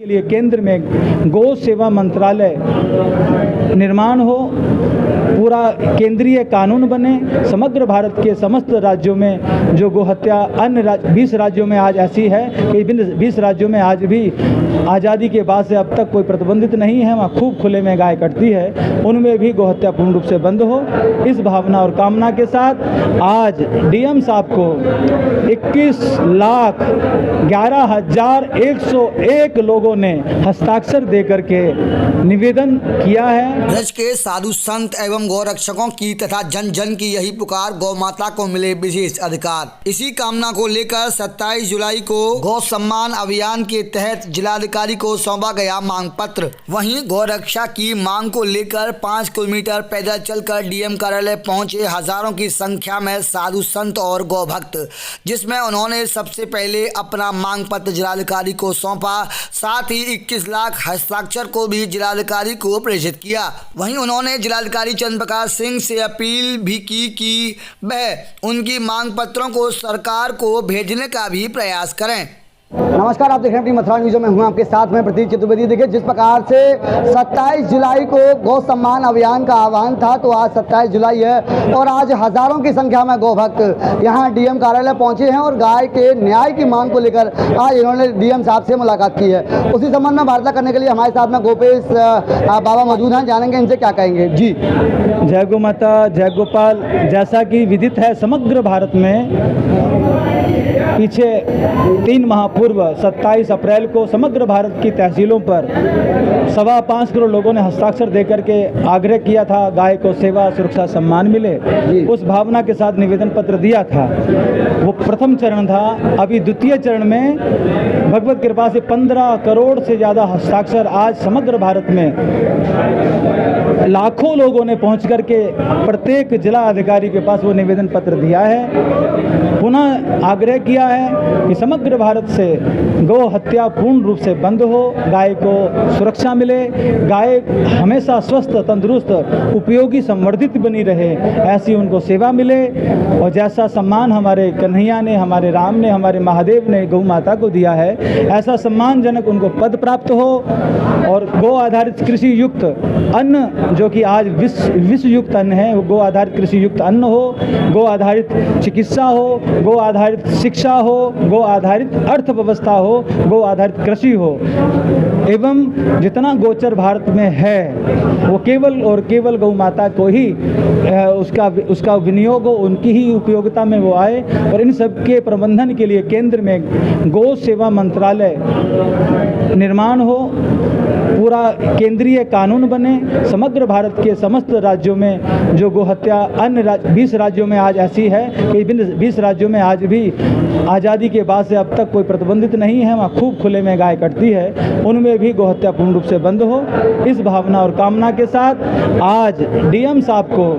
के लिए केंद्र में गौ सेवा मंत्रालय निर्माण हो, पूरा केंद्रीय कानून बने। समग्र भारत के समस्त राज्यों में जो गोहत्या अन्य 20 राज्यों में आज ऐसी है कि 20 राज्यों में आज भी आज़ादी के बाद से अब तक कोई प्रतिबंधित नहीं है, वहाँ खूब खुले में गाय कटती है, उनमें भी गोहत्या पूर्ण रूप से बंद हो। इस भावना और कामना के साथ आज डीएम साहब को 21,11,101 लोगों ने हस्ताक्षर देकर के निवेदन किया है। ब्रज के साधु संत एवं गौरक्षकों की तथा जन जन की यही पुकार, गौ माता को मिले विशेष अधिकार। इसी कामना को लेकर 27 जुलाई को गौ सम्मान अभियान के तहत जिलाधिकारी को सौंपा गया मांग पत्र। वहीं गौरक्षा की मांग को लेकर 5 किलोमीटर पैदल चलकर डीएम कार्यालय पहुंचे हजारों की संख्या में साधु संत और गौ भक्त, जिसमें उन्होंने सबसे पहले अपना मांग पत्र जिलाधिकारी को सौंपा। साथ ही 21 लाख हस्ताक्षर को भी जिलाधिकारी को प्रेषित किया। वहीं उन्होंने जिलाधिकारी चंद्र प्रकाश सिंह से अपील भी की कि वह उनकी मांग पत्रों को सरकार को भेजने का भी प्रयास करें। नमस्कार, आप देख रहे हैं अपनी मथुरा न्यूज़ में हूं आपके साथ में प्रतीक चतुर्वेदी। देखिए, जिस प्रकार से 27 जुलाई को गौ सम्मान अभियान का आह्वान था, तो आज 27 जुलाई है और आज हजारों की संख्या में गौ भक्त यहां डीएम कार्यालय पहुंचे हैं और गाय के न्याय की मांग को लेकर आज इन्होंने डीएम साहब से मुलाकात की है। उसी संबंध में वार्ता करने के लिए हमारे साथ में गोपेश बाबा मौजूद हैं, जानेंगे इनसे क्या कहेंगे। जी, जय गौ माता, जय गोपाल। जैसा कि विदित है, समग्र भारत में पीछे 3 माह पूर्व 27 अप्रैल को समग्र भारत की तहसीलों पर 5.25 करोड़ लोगों ने हस्ताक्षर देकर के आग्रह किया था गाय को सेवा सुरक्षा सम्मान मिले। उस भावना के साथ निवेदन पत्र दिया था। वो प्रथम चरण था। अभी द्वितीय चरण में भगवत कृपा से 15 करोड़ से ज़्यादा हस्ताक्षर आज समग्र भारत में लाखों लोगों ने पहुँच करके प्रत्येक जिला अधिकारी के पास वो निवेदन पत्र दिया है। पुनः आग्रह किया है कि समग्र भारत से गौ हत्या पूर्ण रूप से बंद हो, गाय को सुरक्षा मिले, गाय हमेशा स्वस्थ, तंदुरुस्त, उपयोगी, संवर्धित बनी रहे, ऐसी उनको सेवा मिले। और जैसा सम्मान हमारे कन्हैया ने, हमारे राम ने, हमारे महादेव ने गौ माता को दिया है, ऐसा सम्मानजनक उनको पद प्राप्त हो। और गौ आधारित कृषि युक्त अन्न, जो कि आज विश्व युक्त अन्न है, वो गौ आधारित कृषि युक्त अन्न हो, गौ आधारित चिकित्सा हो, गौ आधारित शिक्षा हो, गौ आधारित अर्थव्यवस्था हो, गौ आधारित कृषि हो। एवं जितना गोचर भारत में है वो केवल और केवल गौ माता को ही उसका विनियोग हो, उनकी ही उपयोगिता में वो आए। और इन सब के प्रबंधन के लिए केंद्र में गौ सेवा मंत्रालय निर्माण हो, पूरा केंद्रीय कानून बने। समग्र भारत के समस्त राज्यों में जो गोहत्या अन्य 20 राज्यों में आज ऐसी है कि 20 राज्यों में आज भी आज़ादी के बाद से अब तक कोई प्रतिबंधित नहीं है, वहाँ खूब खुले में गाय कटती है, उनमें भी गोहत्या पूर्ण रूप से बंद हो। इस भावना और कामना के साथ आज डीएम साहब को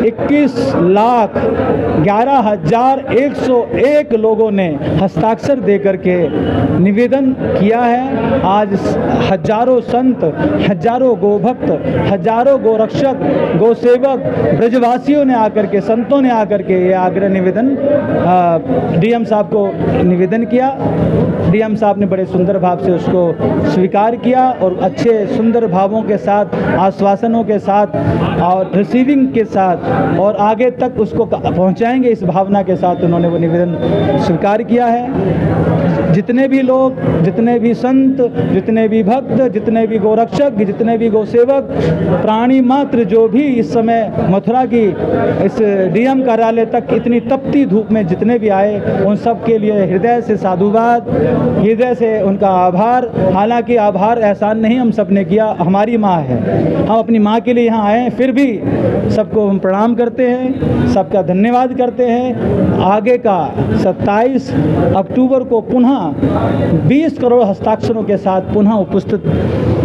21,11,101 लोगों ने हस्ताक्षर देकर के निवेदन किया है। आज हजारों संत, हजारों गोभक्त, हजारों गोरक्षक, गौ सेवक, ब्रजवासियों ने आकर के, संतों ने आकर के ये आग्रह निवेदन डीएम साहब को निवेदन किया। डीएम साहब ने बड़े सुंदर भाव से उसको स्वीकार किया और अच्छे सुंदर भावों के साथ, आश्वासनों के साथ और रिसीविंग के साथ और आगे तक उसको पहुंचाएंगे, इस भावना के साथ उन्होंने वो निवेदन स्वीकार किया है। जितने भी लोग, जितने भी संत, जितने भी भक्त, जितने भी गोरक्षक, जितने भी गौसेवक, प्राणी मात्र जो भी इस समय मथुरा की इस डीएम कार्यालय तक इतनी तपती धूप में जितने भी आए, उन सब के लिए हृदय से साधुवाद, हृदय से उनका आभार। हालांकि आभार एहसान नहीं हम सब ने किया, हमारी माँ है, हम अपनी माँ के लिए यहाँ आए हैं, फिर भी सबको हम प्रणाम करते हैं, सबका धन्यवाद करते हैं। आगे का 27 अक्टूबर को पुनः 20 करोड़ हस्ताक्षरों के साथ पुनः उपस्थित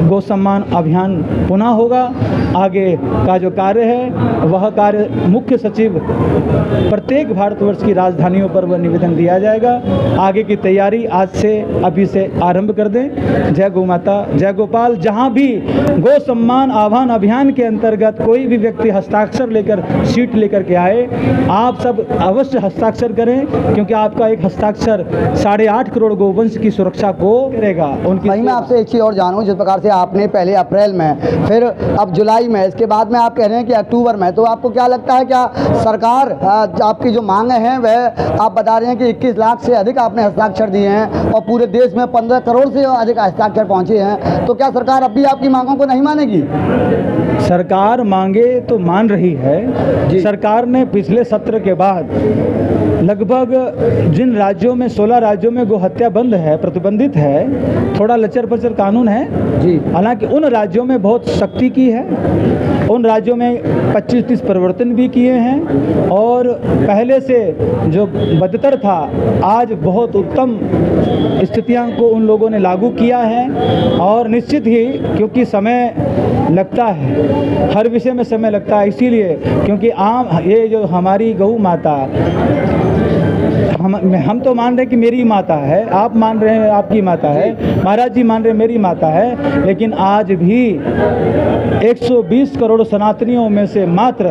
गौ सम्मान अभियान पुनः होगा। आगे का जो कार्य है वह कार्य मुख्य सचिव प्रत्येक भारतवर्ष की राजधानियों पर वह निवेदन दिया जाएगा। आगे की तैयारी आज से अभी से आरंभ कर दें। जय गौ माता, जय गोपाल। जहां भी गौ सम्मान आह्वान अभियान के अंतर्गत कोई भी व्यक्ति हस्ताक्षर लेकर शीट लेकर के आए, आप सब अवश्य हस्ताक्षर करें, क्योंकि आपका एक हस्ताक्षर 8.5 करोड़ गोवंश की सुरक्षा को करेगा। उनकी वहीं मैं आपसे एक चीज़ और जानूं, जिस प्रकार से आपने पहले अप्रैल में, फिर अब जुलाई में, इसके बाद में आप कह रहे हैं कि अक्टूबर में, तो आपको क्या लगता है, क्या सरकार आपकी जो मांगे हैं वह आप बता रहे हैं कि 21 लाख से अधिक आपने हस्ताक्षर दिए हैं और पूरे देश में 15 करोड़ से अधिक हस्ताक्षर पहुंचे हैं, तो क्या सरकार अब भी आपकी मांगों को नहीं मानेगी? सरकार मांगे तो मान रही है। सरकार ने पिछले सत्र के बाद लगभग जिन राज्यों में 16 राज्यों में गो हत्या बंद है, प्रतिबंधित है, थोड़ा लचर पचर कानून है जी, हालांकि उन राज्यों में बहुत सख्ती की है, उन राज्यों में 25-30 परिवर्तन भी किए हैं और पहले से जो बदतर था आज बहुत उत्तम स्थितियां को उन लोगों ने लागू किया है। और निश्चित ही, क्योंकि समय लगता है, हर विषय में समय लगता है, इसीलिए क्योंकि ये जो हमारी गौ माता, हम तो मान रहे हैं कि मेरी माता है, आप मान रहे हैं आपकी माता है, महाराज जी मान रहे हैं मेरी माता है, लेकिन आज भी 120 करोड़ सनातनियों में से मात्र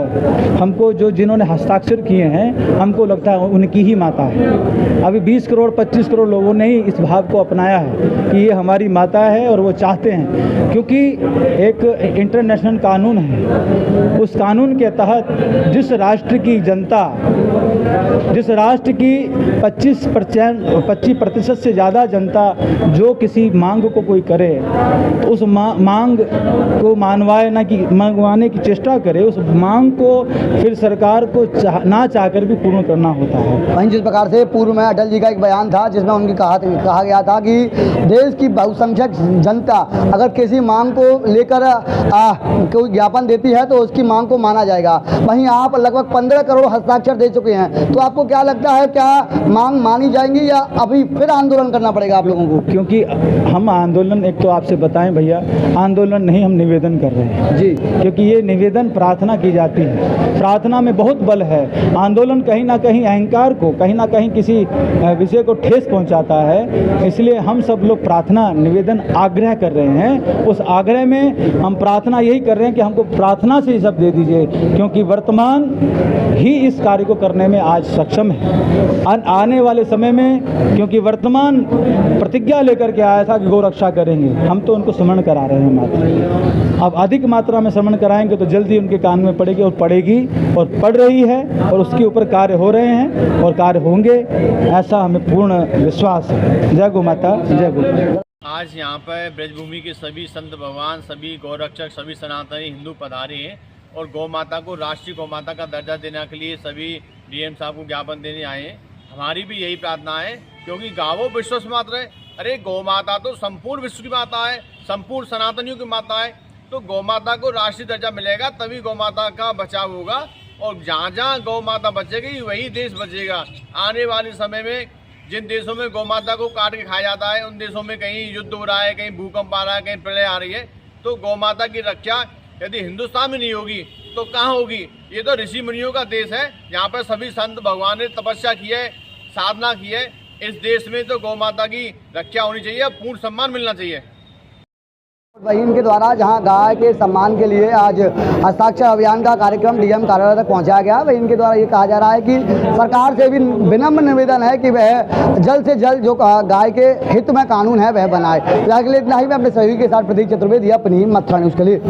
हमको जिन्होंने हस्ताक्षर किए हैं, हमको लगता है उनकी ही माता है। अभी 20 करोड़ 25 करोड़ लोगों ने ही इस भाव को अपनाया है कि ये हमारी माता है और वो चाहते हैं, क्योंकि एक इंटरनेशनल कानून है, उस कानून के तहत जिस राष्ट्र की जनता, जिस राष्ट्र की 25% से ज़्यादा जनता जो किसी मांग को कोई करे, तो उस मांग को मंगवाने की चेष्टा करे, उस मांग को फिर सरकार को ना चाहकर भी पूर्ण करना होता है। वहीं जिस प्रकार से पूर्व में अटल जी का एक बयान था जिसमें उनकी कहा गया था कि देश की बहुसंख्यक जनता अगर किसी मांग को लेकर कोई ज्ञापन देती है तो उसकी मांग को माना जाएगा। वहीं आप लगभग 15 करोड़ हस्ताक्षर दे चुके हैं, तो आपको क्या लगता है, क्या मांग मानी जाएंगी या अभी फिर आंदोलन करना पड़ेगा आप लोगों को? क्योंकि हम आंदोलन, एक तो आपसे बताएं भैया, आंदोलन नहीं, हम निवेदन कर रहे हैं जी, क्योंकि ये निवेदन प्रार्थना की जाती है, प्रार्थना में बहुत बल है। आंदोलन कहीं ना कहीं अहंकार को, कहीं ना कहीं किसी विषय को ठेस पहुंचाता है, इसलिए हम सब लोग प्रार्थना, निवेदन, आग्रह कर रहे हैं। उस आग्रह में हम प्रार्थना यही कर रहे हैं कि हमको प्रार्थना से ही सब दे दीजिए, क्योंकि वर्तमान ही इस कार्य को करने में आज सक्षम है। आने वाले समय में, क्योंकि वर्तमान प्रतिज्ञा लेकर के आया था कि गौ रक्षा करेंगे, हम तो उनको स्मरण करा रहे हैं मात्र। अब अधिक मात्रा में स्मरण कराएंगे तो जल्दी उनके कान में पड़ेगी और पड़ेगी और पड़ रही है, और उसके ऊपर कार्य हो रहे हैं और कार्य होंगे, ऐसा हमें पूर्ण विश्वास है। जय गौ माता, जय गौ। आज यहाँ पर ब्रजभूमि के सभी संत भगवान, सभी गौरक्षक, सभी सनातनी हिंदू पधारे हैं और गौ माता को राष्ट्रीय गौ माता का दर्जा देने के लिए सभी डीएम साहब को ज्ञापन देने आए हैं। हमारी भी यही प्रार्थना है, क्योंकि गावो विश्वास मात्र है। अरे गौ माता तो संपूर्ण विश्व की माता है, संपूर्ण सनातनियों की माता है, तो गौ माता को राष्ट्रीय दर्जा मिलेगा तभी गौ माता का बचाव होगा। और जहाँ जहाँ गौ माता बचेगी वही देश बचेगा। आने वाले समय में जिन देशों में गौ माता को काट के खाया जाता है, उन देशों में कहीं युद्ध हो रहा है, कहीं भूकंप आ रहा है, कहीं प्रलय आ रही है, तो गौ माता की रक्षा यदि हिंदुस्तान में नहीं होगी तो कहाँ होगी? ये तो ऋषि मुनियों का देश है, यहाँ पर सभी संत भगवान ने तपस्या की है, साधना की है। इस देश में तो गौ माता की रक्षा होनी चाहिए, पूर्ण सम्मान मिलना चाहिए। वहीं इनके द्वारा जहां गाय के सम्मान के लिए आज हस्ताक्षर अभियान का कार्यक्रम डीएम कार्यालय तक पहुंचाया गया, वहीं इनके द्वारा ये कहा जा रहा है कि सरकार से भी विनम्र निवेदन है कि वह जल्द से जल्द जो गाय के हित में कानून है वह बनाए। फिलहाल के लिए इतना ही। मैं अपने सहयोगी के साथ प्रतीक चतुर्वेदी, अपनी मथुरा न्यूज़ के लिए।